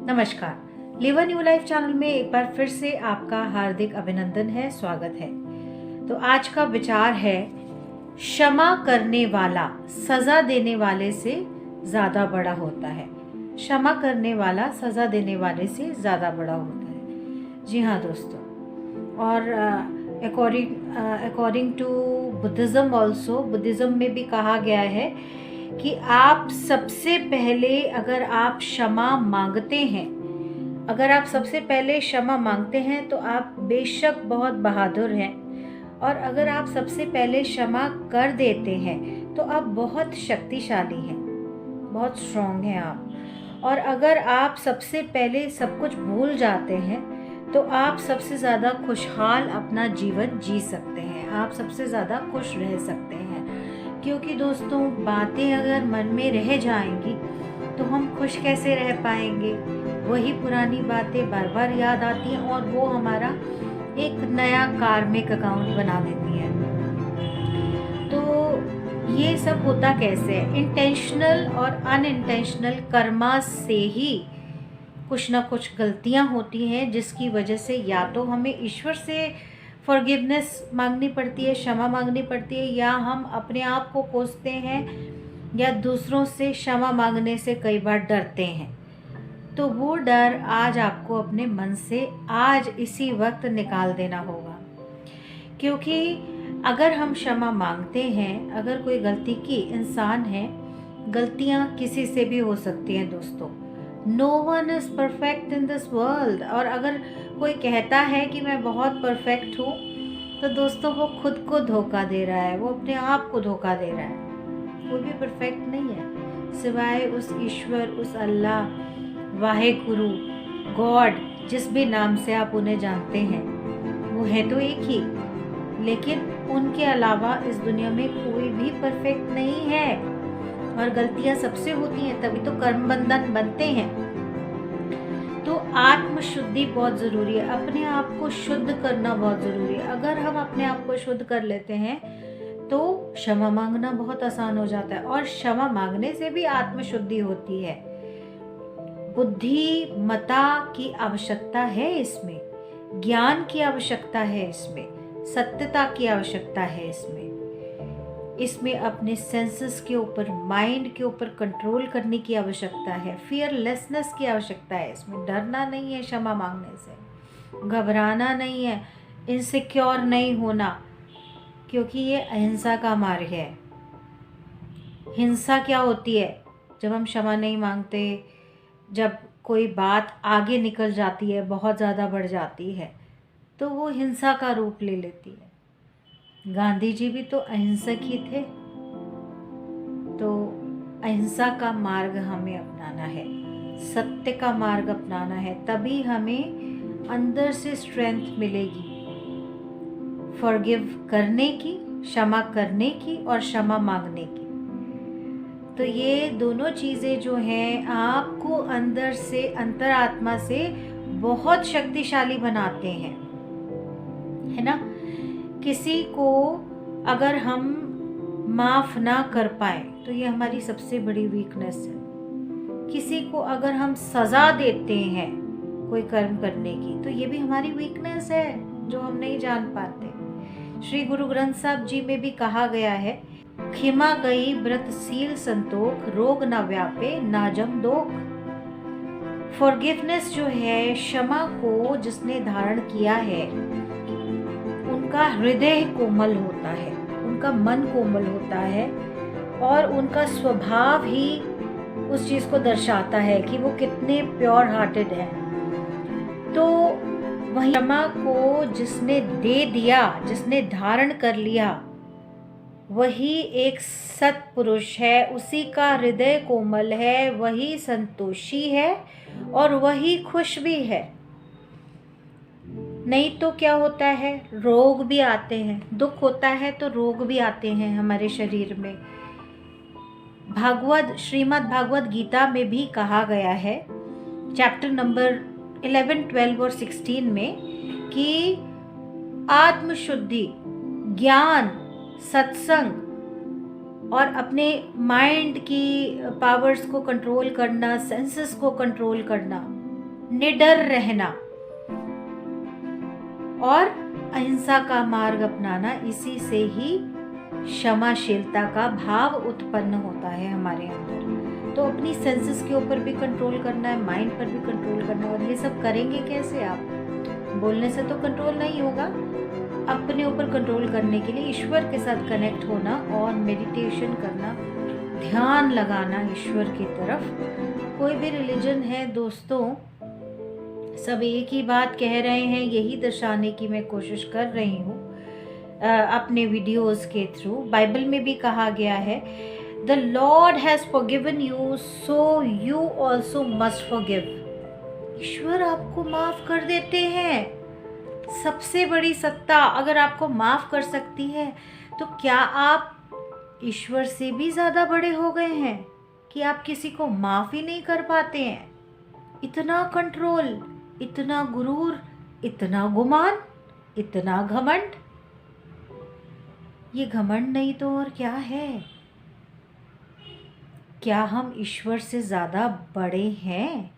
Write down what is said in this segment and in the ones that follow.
नमस्कार, live a new life channel में एक बार फिर से आपका हार्दिक अभिनंदन है, स्वागत है। तो आज का विचार है, क्षमा करने वाला सजा देने वाले से ज़्यादा बड़ा होता है। क्षमा करने वाला सजा देने वाले से ज़्यादा बड़ा होता है। जी हाँ दोस्तों, और according to Buddhism also, Buddhism में भी कहा गया है कि आप सबसे पहले अगर आप क्षमा मांगते हैं, अगर आप सबसे पहले क्षमा मांगते हैं तो आप बेशक बहुत बहादुर हैं, और अगर आप सबसे पहले क्षमा कर देते हैं तो आप बहुत शक्तिशाली हैं, बहुत स्ट्रॉन्ग हैं आप। और अगर आप सबसे पहले सब कुछ भूल जाते हैं तो आप सबसे ज़्यादा खुशहाल अपना जीवन जी सकते हैं, आप सबसे ज़्यादा खुश रह सकते हैं। क्योंकि दोस्तों, बातें अगर मन में रह जाएंगी तो हम खुश कैसे रह पाएंगे। वही पुरानी बातें बार बार याद आती हैं और वो हमारा एक नया कार्मिक अकाउंट बना देती हैं। तो ये सब होता कैसे है? इंटेंशनल और अनइंटेंशनल कर्मा से ही कुछ ना कुछ गलतियां होती हैं, जिसकी वजह से या तो हमें ईश्वर से फॉरगिवनेस मांगनी पड़ती है, क्षमा मांगनी पड़ती है, या हम अपने आप को कोसते हैं, या दूसरों से क्षमा मांगने से कई बार डरते हैं। तो वो डर आज आपको अपने मन से आज इसी वक्त निकाल देना होगा। क्योंकि अगर हम क्षमा मांगते हैं, अगर कोई गलती की इंसान है, गलतियां किसी से भी हो सकती हैं दोस्तों। No one is perfect in this world. और अगर कोई कहता है कि मैं बहुत परफेक्ट हूँ, तो दोस्तों वो खुद को धोखा दे रहा है, वो अपने आप को धोखा दे रहा है। कोई भी परफेक्ट नहीं है सिवाय उस ईश्वर, उस अल्लाह, वाहे गुरु, गॉड, जिस भी नाम से आप उन्हें जानते हैं, वो है तो एक ही। लेकिन उनके अलावा इस दुनिया में कोई भी परफेक्ट नहीं है, और गलतियां सबसे होती हैं, तभी तो कर्म बंधन बनते हैं। तो आत्मशुद्धि बहुत ज़रूरी है, अपने आप को शुद्ध करना बहुत ज़रूरी है। अगर हम अपने आप को शुद्ध कर लेते हैं तो क्षमा मांगना बहुत आसान हो जाता है, और क्षमा मांगने से भी आत्मशुद्धि होती है। बुद्धिमता की आवश्यकता है इसमें, ज्ञान की आवश्यकता है इसमें, सत्यता की आवश्यकता है इसमें अपने सेंसेस के ऊपर, माइंड के ऊपर कंट्रोल करने की आवश्यकता है, फियरलेसनेस की आवश्यकता है इसमें। डरना नहीं है क्षमा मांगने से, घबराना नहीं है, इनसिक्योर नहीं होना, क्योंकि ये अहिंसा का मार्ग है। हिंसा क्या होती है? जब हम क्षमा नहीं मांगते, जब कोई बात आगे निकल जाती है, बहुत ज़्यादा बढ़ जाती है, तो वो हिंसा का रूप ले लेती है। गांधी जी भी तो अहिंसक ही थे। तो अहिंसा का मार्ग हमें अपनाना है, सत्य का मार्ग अपनाना है, तभी हमें अंदर से स्ट्रेंथ मिलेगी फॉरगिव करने की, क्षमा करने की और क्षमा मांगने की। तो ये दोनों चीज़ें जो हैं, आपको अंदर से, अंतरात्मा से बहुत शक्तिशाली बनाते हैं, है ना। किसी को अगर हम माफ़ ना कर पाए तो ये हमारी सबसे बड़ी वीकनेस है। किसी को अगर हम सज़ा देते हैं कोई कर्म करने की, तो ये भी हमारी वीकनेस है जो हम नहीं जान पाते। श्री गुरु ग्रंथ साहब जी में भी कहा गया है, खिमा गई व्रतशील संतोख, रोग न व्यापे ना जम दोख। फॉरगिवनेस जो है, क्षमा को जिसने धारण किया है, उनका हृदय कोमल होता है, उनका मन कोमल होता है, और उनका स्वभाव ही उस चीज़ को दर्शाता है कि वो कितने प्योर हार्टेड हैं। तो वही क्षमा को जिसने दे दिया, जिसने धारण कर लिया, वही एक सत्पुरुष है, उसी का हृदय कोमल है, वही संतोषी है और वही खुश भी है। नहीं तो क्या होता है, रोग भी आते हैं, दुख होता है तो रोग भी आते हैं हमारे शरीर में। श्रीमद् भागवत गीता में भी कहा गया है, चैप्टर नंबर 11, 12 और 16 में, कि आत्मशुद्धि, ज्ञान, सत्संग और अपने माइंड की पावर्स को कंट्रोल करना, सेंसेस को कंट्रोल करना, निडर रहना और अहिंसा का मार्ग अपनाना, इसी से ही क्षमाशीलता का भाव उत्पन्न होता है हमारे अंदर। तो अपनी सेंसेस के ऊपर भी कंट्रोल करना है, माइंड पर भी कंट्रोल करना है। और ये सब करेंगे कैसे? आप बोलने से तो कंट्रोल नहीं होगा। अपने ऊपर कंट्रोल करने के लिए ईश्वर के साथ कनेक्ट होना और मेडिटेशन करना, ध्यान लगाना ईश्वर की तरफ। कोई भी रिलीजन है दोस्तों, सब एक ही बात कह रहे हैं, यही दर्शाने की मैं कोशिश कर रही हूँ अपने वीडियोस के थ्रू। बाइबल में भी कहा गया है, the Lord has forgiven you so you also must forgive. ईश्वर आपको माफ़ कर देते हैं। सबसे बड़ी सत्ता अगर आपको माफ़ कर सकती है, तो क्या आप ईश्वर से भी ज़्यादा बड़े हो गए हैं कि आप किसी को माफ़ ही नहीं कर पाते हैं? इतना कंट्रोल, इतना गुरूर, इतना गुमान, इतना घमंड। ये घमंड नहीं तो और क्या है? क्या हम ईश्वर से ज़्यादा बड़े हैं?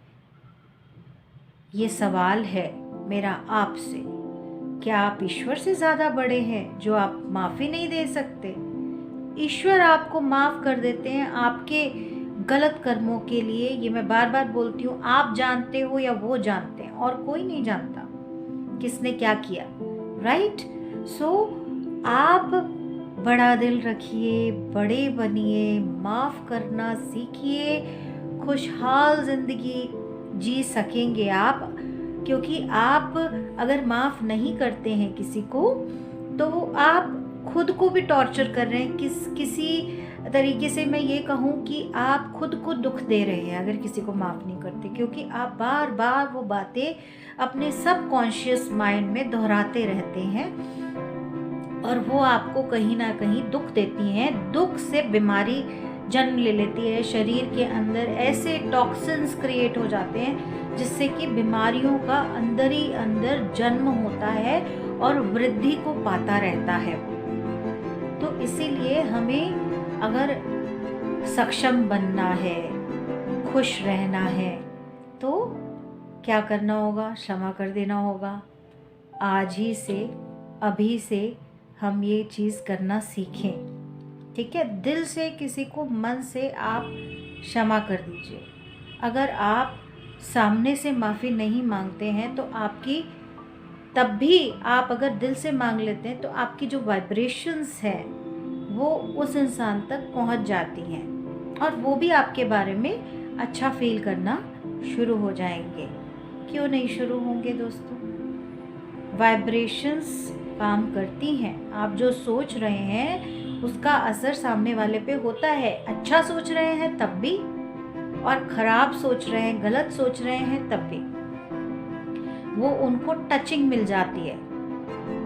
ये सवाल है मेरा आपसे। क्या आप ईश्वर से ज़्यादा बड़े हैं जो आप माफ़ी नहीं दे सकते? ईश्वर आपको माफ़ कर देते हैं आपके गलत कर्मों के लिए। ये मैं बार बार बोलती हूँ, आप जानते हो या वो जानते हैं, और कोई नहीं जानता किसने क्या किया, राइट? सो आप बड़ा दिल रखिए, बड़े बनिए, माफ़ करना सीखिए, खुशहाल ज़िंदगी जी सकेंगे आप। क्योंकि आप अगर माफ़ नहीं करते हैं किसी को, तो आप खुद को भी टॉर्चर कर रहे हैं। किसी तरीके से मैं ये कहूँ कि आप खुद को दुख दे रहे हैं अगर किसी को माफ़ नहीं करते, क्योंकि आप बार बार वो बातें अपने सबकॉन्शियस माइंड में दोहराते रहते हैं और वो आपको कहीं ना कहीं दुख देती हैं। दुख से बीमारी जन्म ले लेती है। शरीर के अंदर ऐसे टॉक्सिन्स क्रिएट हो जाते हैं जिससे कि बीमारियों का अंदर ही अंदर जन्म होता है और वृद्धि को पाता रहता है। तो इसीलिए हमें अगर सक्षम बनना है, खुश रहना है, तो क्या करना होगा? क्षमा कर देना होगा। आज ही से, अभी से हम ये चीज़ करना सीखें, ठीक है? दिल से किसी को, मन से आप क्षमा कर दीजिए। अगर आप सामने से माफ़ी नहीं मांगते हैं तो आपकी, तब भी आप अगर दिल से मांग लेते हैं तो आपकी जो वाइब्रेशंस हैं वो उस इंसान तक पहुंच जाती हैं और वो भी आपके बारे में अच्छा फील करना शुरू हो जाएंगे। क्यों नहीं शुरू होंगे दोस्तों? वाइब्रेशंस काम करती हैं। आप जो सोच रहे हैं उसका असर सामने वाले पे होता है। अच्छा सोच रहे हैं तब भी, और ख़राब सोच रहे हैं, गलत सोच रहे हैं तब भी, वो उनको टचिंग मिल जाती है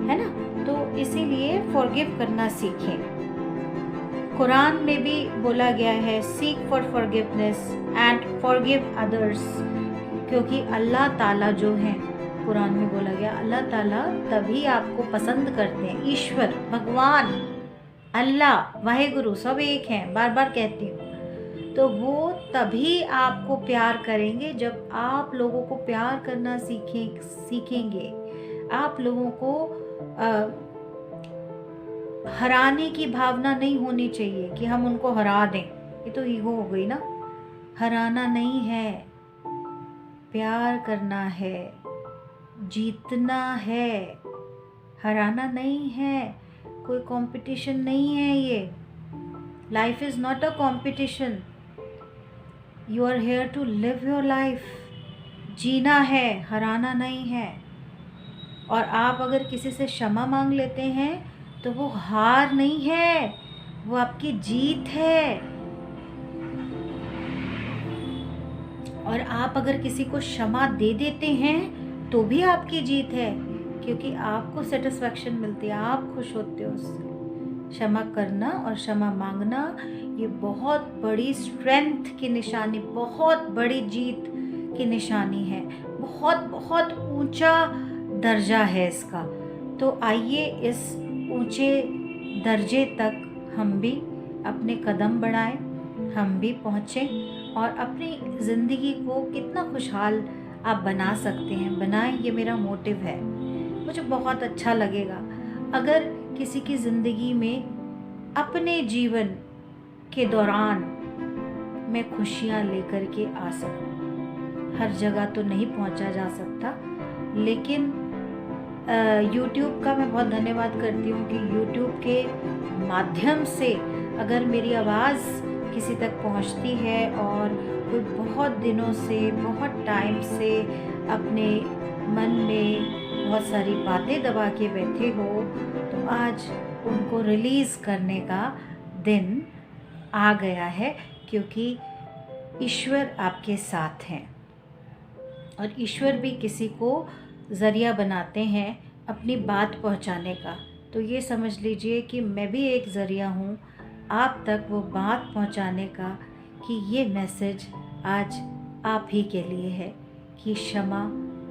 ना? तो इसीलिए फॉरगिव करना सीखें। कुरान में भी बोला गया है, seek for forgiveness and forgive others, क्योंकि अल्लाह ताला जो हैं, कुरान में बोला गया, अल्लाह ताला तभी आपको पसंद करते हैं। ईश्वर, भगवान, अल्लाह, वाहेगुरु सब एक हैं, बार बार कहती हूँ। तो वो तभी आपको प्यार करेंगे जब आप लोगों को प्यार करना सीखेंगे। आप लोगों को हराने की भावना नहीं होनी चाहिए कि हम उनको हरा दें। ये तो ईगो हो गई ना। हराना नहीं है, प्यार करना है, जीतना है, हराना नहीं है। कोई कंपटीशन नहीं है ये। Life is not a competition. You are here to live your life. जीना है, हराना नहीं है। और आप अगर किसी से क्षमा मांग लेते हैं तो वो हार नहीं है, वो आपकी जीत है। और आप अगर किसी को क्षमा दे देते हैं तो भी आपकी जीत है, क्योंकि आपको सेटिस्फैक्शन मिलती है, आप खुश होते हो उससे। क्षमा करना और क्षमा मांगना ये बहुत बड़ी स्ट्रेंथ की निशानी, बहुत बड़ी जीत की निशानी है। बहुत बहुत ऊंचा दर्जा है इसका। तो आइए इस ऊंचे दर्जे तक हम भी अपने कदम बढ़ाएं, हम भी पहुँचें और अपनी ज़िंदगी को कितना खुशहाल आप बना सकते हैं, बनाएं, ये मेरा मोटिव है। मुझे बहुत अच्छा लगेगा अगर किसी की ज़िंदगी में अपने जीवन के दौरान मैं खुशियाँ लेकर के आ सकूं। हर जगह तो नहीं पहुंचा जा सकता, लेकिन यूट्यूब का मैं बहुत धन्यवाद करती हूँ कि यूट्यूब के माध्यम से अगर मेरी आवाज़ किसी तक पहुँचती है और कोई बहुत दिनों से, बहुत टाइम से अपने मन में बहुत सारी बातें दबा के बैठे हो, तो आज उनको रिलीज़ करने का दिन आ गया है, क्योंकि ईश्वर आपके साथ हैं और ईश्वर भी किसी को ज़रिया बनाते हैं अपनी बात पहुंचाने का। तो ये समझ लीजिए कि मैं भी एक ज़रिया हूँ आप तक वो बात पहुंचाने का, कि ये मैसेज आज आप ही के लिए है कि क्षमा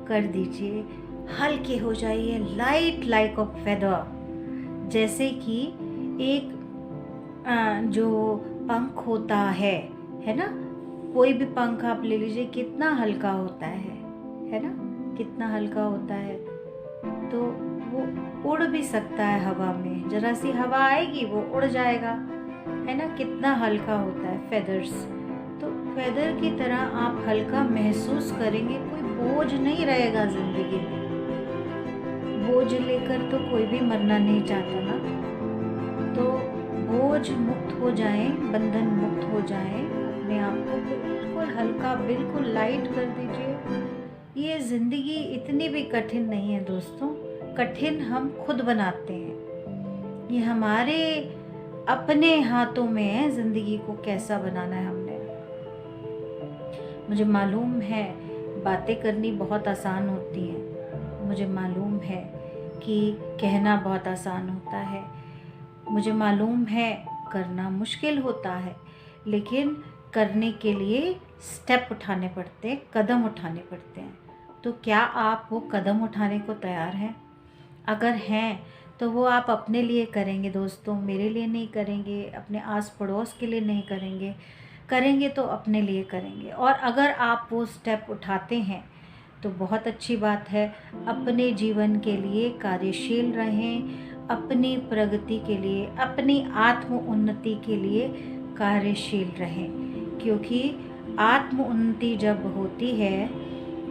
कर दीजिए, हल्के हो जाइए, लाइट लाइक अ फेदर। जैसे कि एक जो पंख होता है ना, कोई भी पंख आप ले लीजिए, कितना हल्का होता है ना, कितना हल्का होता है, तो वो उड़ भी सकता है हवा में, जरा सी हवा आएगी वो उड़ जाएगा, है ना, कितना हल्का होता है फेदर्स। तो फेदर की तरह आप हल्का महसूस करेंगे, कोई बोझ नहीं रहेगा ज़िंदगी में। बोझ लेकर तो कोई भी मरना नहीं चाहता ना, तो बोझ मुक्त हो जाएं, बंधन मुक्त हो जाएं, अपने आप को बिल्कुल हल्का, बिल्कुल लाइट कर दीजिए। ये ज़िंदगी इतनी भी कठिन नहीं है दोस्तों, कठिन हम खुद बनाते हैं। ये हमारे अपने हाथों में है ज़िंदगी को कैसा बनाना है हमने। मुझे मालूम है बातें करनी बहुत आसान होती हैं, मुझे मालूम है कि कहना बहुत आसान होता है, मुझे मालूम है करना मुश्किल होता है, लेकिन करने के लिए स्टेप उठाने पड़ते हैं, कदम उठाने पड़ते हैं। तो क्या आप वो कदम उठाने को तैयार हैं? अगर हैं तो वो आप अपने लिए करेंगे दोस्तों, मेरे लिए नहीं करेंगे, अपने आस पड़ोस के लिए नहीं करेंगे, करेंगे तो अपने लिए करेंगे। और अगर आप वो स्टेप उठाते हैं तो बहुत अच्छी बात है। अपने जीवन के लिए कार्यशील रहें, अपनी प्रगति के लिए, अपनी आत्म उन्नति के लिए कार्यशील रहें, क्योंकि आत्म उन्नति जब होती है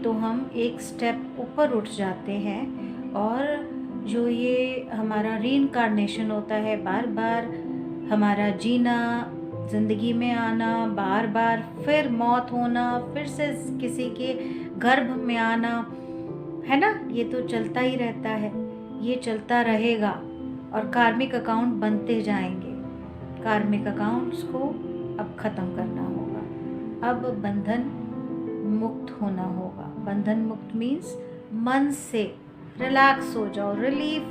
तो हम एक स्टेप ऊपर उठ जाते हैं। और जो ये हमारा रीइंकार्नेशन होता है, बार बार हमारा जीना, ज़िंदगी में आना, बार बार फिर मौत होना, फिर से किसी के गर्भ में आना, है ना, ये तो चलता ही रहता है, ये चलता रहेगा और कार्मिक अकाउंट बनते जाएंगे। कार्मिक अकाउंट्स को अब ख़त्म करना होगा, अब बंधन मुक्त होना होगा। बंधन मुक्त मीन्स मन से रिलैक्स हो जाओ, रिलीफ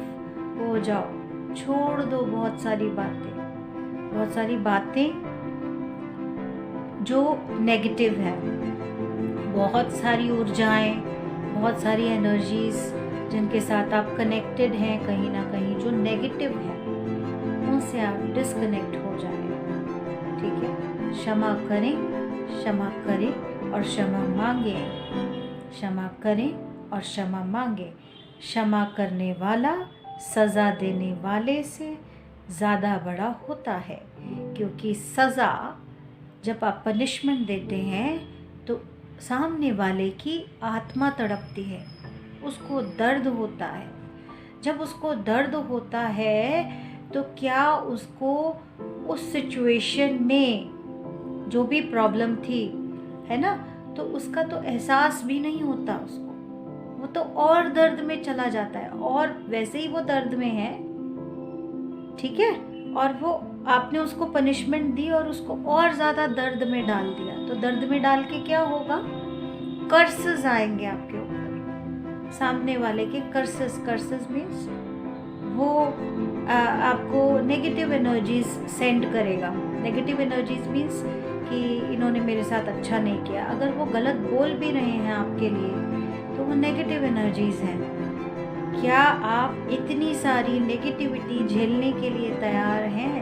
हो जाओ, छोड़ दो बहुत सारी बातें जो नेगेटिव है, बहुत सारी ऊर्जाएं, बहुत सारी एनर्जीज जिनके साथ आप कनेक्टेड हैं कहीं ना कहीं, जो नेगेटिव है उनसे आप डिस्कनेक्ट हो जाएं। ठीक है, क्षमा करें, क्षमा करें और क्षमा मांगें, क्षमा करें और क्षमा मांगें। क्षमा करने वाला सज़ा देने वाले से ज़्यादा बड़ा होता है, क्योंकि सज़ा जब आप पनिशमेंट देते हैं तो सामने वाले की आत्मा तड़पती है, उसको दर्द होता है। जब उसको दर्द होता है तो क्या उसको उस सिचुएशन में जो भी प्रॉब्लम थी, है ना, तो उसका तो एहसास भी नहीं होता उसको, वो तो और दर्द में चला जाता है, और वैसे ही वो दर्द में है। ठीक है, और वो आपने उसको पनिशमेंट दी और उसको और ज़्यादा दर्द में डाल दिया, तो दर्द में डाल के क्या होगा, कर्सेस आएंगे आपके ऊपर, सामने वाले के कर्सेस। कर्सेस मीन्स वो आपको नेगेटिव एनर्जीज सेंड करेगा। नेगेटिव एनर्जीज मीन्स कि इन्होंने मेरे साथ अच्छा नहीं किया। अगर वो गलत बोल भी रहे हैं आपके लिए तो वो नेगेटिव एनर्जीज हैं। क्या आप इतनी सारी नेगेटिविटी झेलने के लिए तैयार हैं?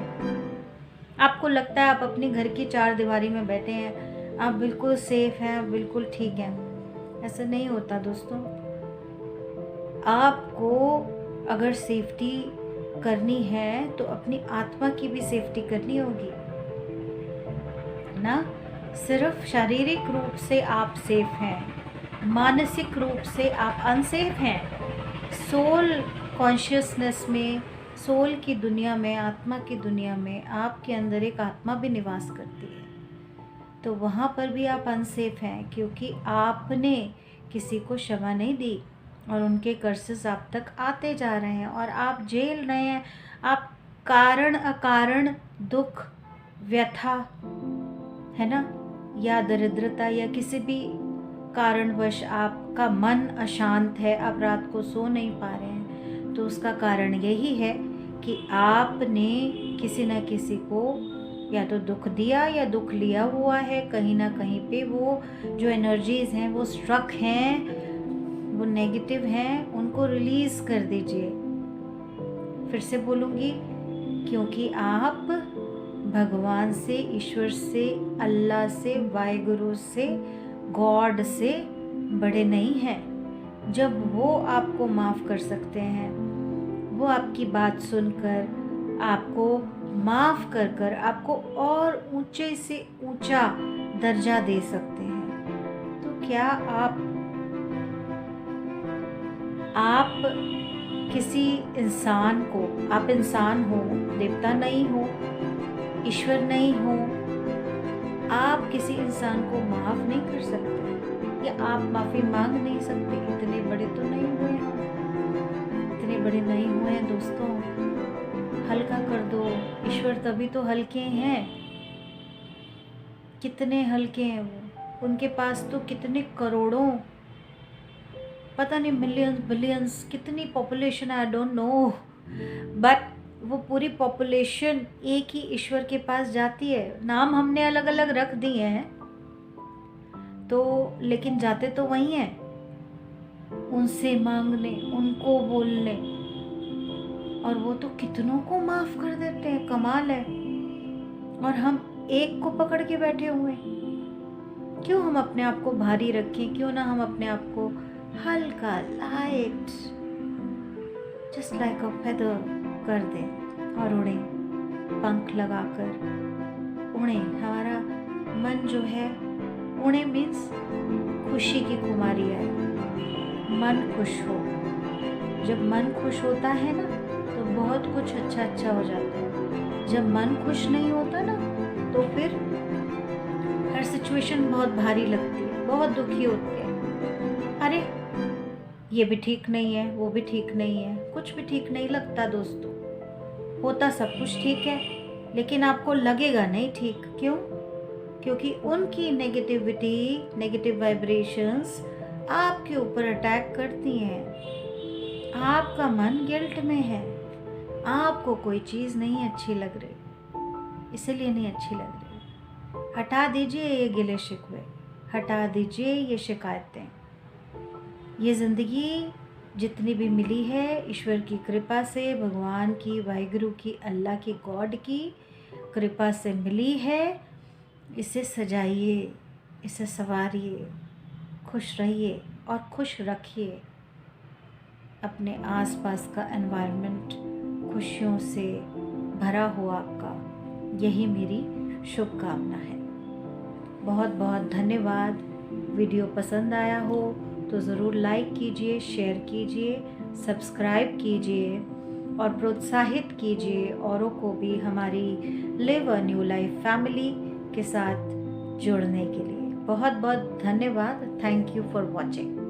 आपको लगता है आप अपनी घर की चार दीवारी में बैठे हैं, आप बिल्कुल सेफ हैं, आप बिल्कुल ठीक हैं, ऐसा नहीं होता दोस्तों। आपको अगर सेफ्टी करनी है तो अपनी आत्मा की भी सेफ्टी करनी होगी ना। सिर्फ शारीरिक रूप से आप सेफ हैं, मानसिक रूप से आप अनसेफ हैं। सोल कॉन्शियसनेस में, सोल की दुनिया में, आत्मा की दुनिया में आपके अंदर एक आत्मा भी निवास करती है, तो वहाँ पर भी आप अनसेफ हैं, क्योंकि आपने किसी को क्षमा नहीं दी और उनके कर्सेस आप तक आते जा रहे हैं और आप झेल रहे हैं। आप कारण अकारण दुख, व्यथा, है ना, या दरिद्रता या किसी भी कारणवश आपका मन अशांत है, आप रात को सो नहीं पा रहे हैं, तो उसका कारण यही है कि आपने किसी न किसी को या तो दुख दिया या दुख लिया हुआ है। कहीं ना कहीं पे वो जो एनर्जीज़ हैं वो स्ट्रक हैं, वो नेगेटिव हैं, उनको रिलीज़ कर दीजिए। फिर से बोलूँगी, क्योंकि आप भगवान से, ईश्वर से, अल्लाह से, वाहिगुरु से, गॉड से बड़े नहीं हैं। जब वो आपको माफ़ कर सकते हैं, वो आपकी बात सुनकर आपको माफ़ कर कर आपको और ऊंचे से ऊंचा दर्जा दे सकते हैं, तो क्या आप किसी इंसान को, आप इंसान हो, देवता नहीं हो, ईश्वर नहीं हो, आप किसी इंसान को माफ़ नहीं कर सकते या आप माफ़ी मांग नहीं सकते? इतने बड़े तो नहीं हुए हम, इतने बड़े नहीं हुए हैं दोस्तों। हल्का कर दो। ईश्वर तभी तो हल्के हैं। कितने हल्के हैं वो, उनके पास तो कितने करोड़ों, पता नहीं मिलियंस बिलियंस, कितनी population, I don't know, but वो पूरी पॉपुलेशन एक ही ईश्वर के पास जाती है। नाम हमने अलग अलग रख दिए हैं तो, लेकिन जाते तो वही हैं, उनसे मांगने, उनको बोलने, और वो तो कितनों को माफ़ कर देते हैं। कमाल है। और हम एक को पकड़ के बैठे हुए हैं। क्यों हम अपने आप को भारी रखें? क्यों ना हम अपने आप को हल्का, light, just like a feather कर दें और उड़ें, पंख लगाकर उड़ें। हमारा मन जो है, उड़े मीन्स खुशी की खुमारी है, मन खुश हो। जब मन खुश होता है ना तो बहुत कुछ अच्छा अच्छा हो जाता है। जब मन खुश नहीं होता ना तो फिर हर सिचुएशन बहुत भारी लगती है, बहुत दुखी होते हैं। अरे ये भी ठीक नहीं है, वो भी ठीक नहीं है, कुछ भी ठीक नहीं लगता दोस्तों। होता सब कुछ ठीक है, लेकिन आपको लगेगा नहीं ठीक। क्यों? क्योंकि उनकी नेगेटिविटी, नेगेटिव वाइब्रेशंस आपके ऊपर अटैक करती हैं। आपका मन गिल्ट में है, आपको कोई चीज़ नहीं अच्छी लग रही, इसलिए नहीं अच्छी लग रही। हटा दीजिए ये गिले शिकवे, हटा दीजिए ये शिकायतें। ये ज़िंदगी जितनी भी मिली है ईश्वर की कृपा से, भगवान की, वाहिगुरु की, अल्लाह की, गॉड की कृपा से मिली है। इसे सजाइए, इसे संवारिए, खुश रहिए और खुश रखिए। अपने आसपास का एनवायरनमेंट खुशियों से भरा हो आपका, यही मेरी शुभकामना है। बहुत बहुत धन्यवाद। वीडियो पसंद आया हो तो ज़रूर लाइक कीजिए, शेयर कीजिए, सब्सक्राइब कीजिए और प्रोत्साहित कीजिए औरों को भी हमारी live a new life family के साथ जुड़ने के लिए। बहुत बहुत धन्यवाद। Thank you for watching.